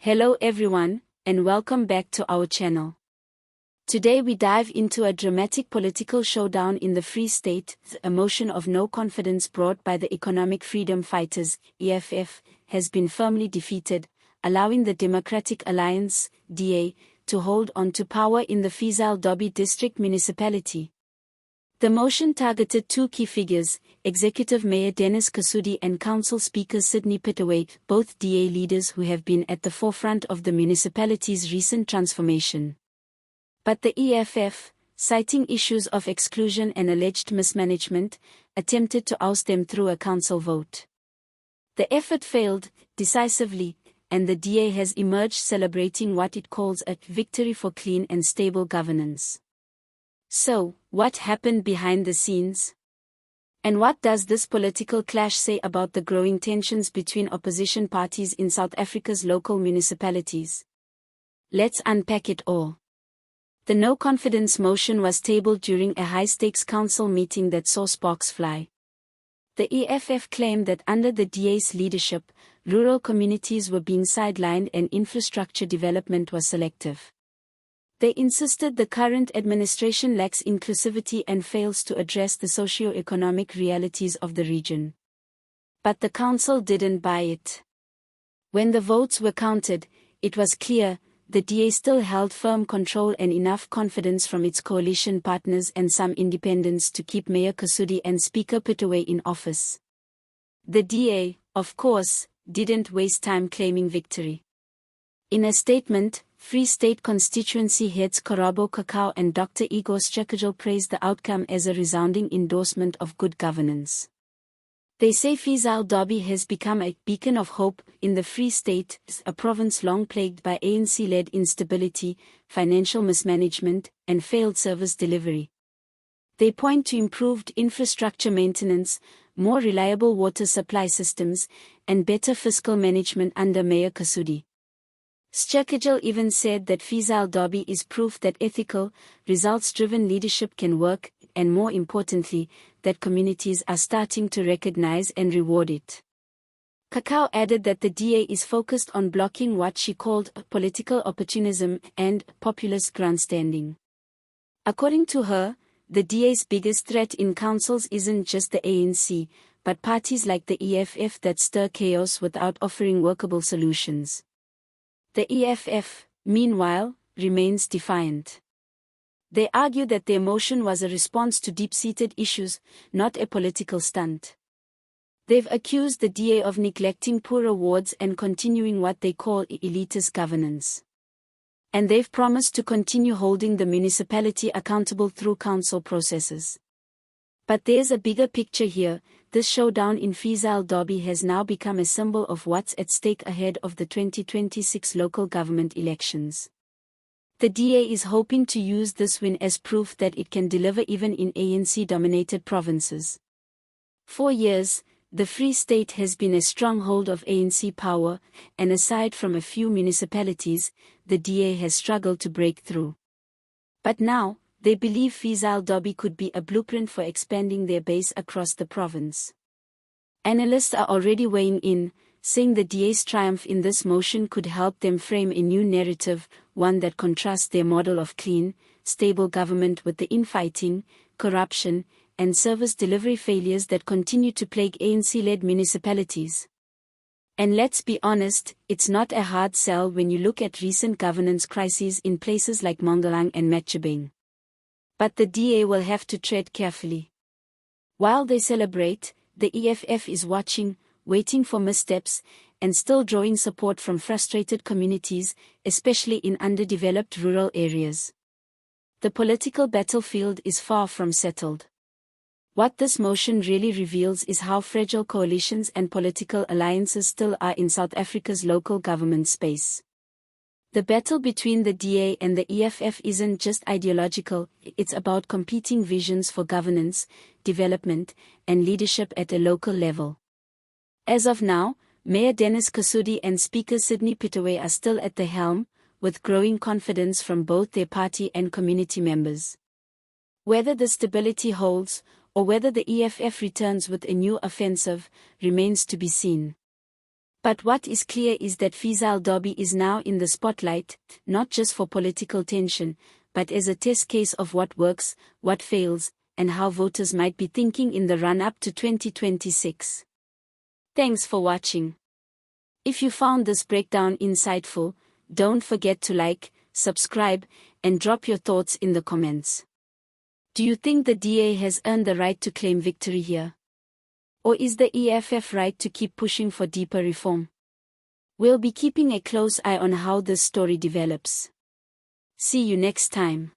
Hello everyone, and welcome back to our channel. Today we dive into a dramatic political showdown in the Free State. A motion of no confidence brought by the Economic Freedom Fighters, EFF, has been firmly defeated, allowing the Democratic Alliance, DA, to hold on to power in the Fezile Dabi district municipality. The motion targeted two key figures, Executive Mayor Dennis Khasudi and Council Speaker Sidney Pittaway, both DA leaders who have been at the forefront of the municipality's recent transformation. But the EFF, citing issues of exclusion and alleged mismanagement, attempted to oust them through a council vote. The effort failed, decisively, and the DA has emerged celebrating what it calls a victory for clean and stable governance. So, what happened behind the scenes? And what does this political clash say about the growing tensions between opposition parties in South Africa's local municipalities? Let's unpack it all. The no-confidence motion was tabled during a high-stakes council meeting that saw sparks fly. The EFF claimed that under the DA's leadership, rural communities were being sidelined and infrastructure development was selective. They insisted the current administration lacks inclusivity and fails to address the socio-economic realities of the region. But the council didn't buy it. When the votes were counted, it was clear, the DA still held firm control and enough confidence from its coalition partners and some independents to keep Mayor Khasudi and Speaker Pittaway in office. The DA, of course, didn't waste time claiming victory. In a statement, Free State constituency heads Karabo Kakao and Dr. Igor Strekajal praised the outcome as a resounding endorsement of good governance. They say Fezile Dabi has become a beacon of hope in the Free State, a province long plagued by ANC-led instability, financial mismanagement, and failed service delivery. They point to improved infrastructure maintenance, more reliable water supply systems, and better fiscal management under Mayor Khasudi. Strekajal even said that Fezile Dabi is proof that ethical, results-driven leadership can work, and more importantly, that communities are starting to recognize and reward it. Kakao added that the DA is focused on blocking what she called political opportunism and populist grandstanding. According to her, the DA's biggest threat in councils isn't just the ANC, but parties like the EFF that stir chaos without offering workable solutions. The EFF, meanwhile, remains defiant. They argue that their motion was a response to deep-seated issues, not a political stunt. They've accused the DA of neglecting poorer wards and continuing what they call elitist governance. And they've promised to continue holding the municipality accountable through council processes. But there's a bigger picture here. This showdown in Fezile Dabi has now become a symbol of what's at stake ahead of the 2026 local government elections. The DA is hoping to use this win as proof that it can deliver even in ANC-dominated provinces. For years, the Free State has been a stronghold of ANC power, and aside from a few municipalities, the DA has struggled to break through. But now, they believe Fezile Dabi could be a blueprint for expanding their base across the province. Analysts are already weighing in, saying the DA's triumph in this motion could help them frame a new narrative, one that contrasts their model of clean, stable government with the infighting, corruption, and service delivery failures that continue to plague ANC-led municipalities. And let's be honest, it's not a hard sell when you look at recent governance crises in places like Mongalang and Matjhabeng. But the DA will have to tread carefully. While they celebrate, the EFF is watching, waiting for missteps, and still drawing support from frustrated communities, especially in underdeveloped rural areas. The political battlefield is far from settled. What this motion really reveals is how fragile coalitions and political alliances still are in South Africa's local government space. The battle between the DA and the EFF isn't just ideological, it's about competing visions for governance, development, and leadership at a local level. As of now, Mayor Dennis Khasudi and Speaker Sidney Pittaway are still at the helm, with growing confidence from both their party and community members. Whether the stability holds, or whether the EFF returns with a new offensive, remains to be seen. But what is clear is that Fezile Dabi is now in the spotlight, not just for political tension, but as a test case of what works, what fails, and how voters might be thinking in the run-up to 2026. Thanks for watching. If you found this breakdown insightful, don't forget to like, subscribe, and drop your thoughts in the comments. Do you think the DA has earned the right to claim victory here? Or is the EFF right to keep pushing for deeper reform? We'll be keeping a close eye on how this story develops. See you next time.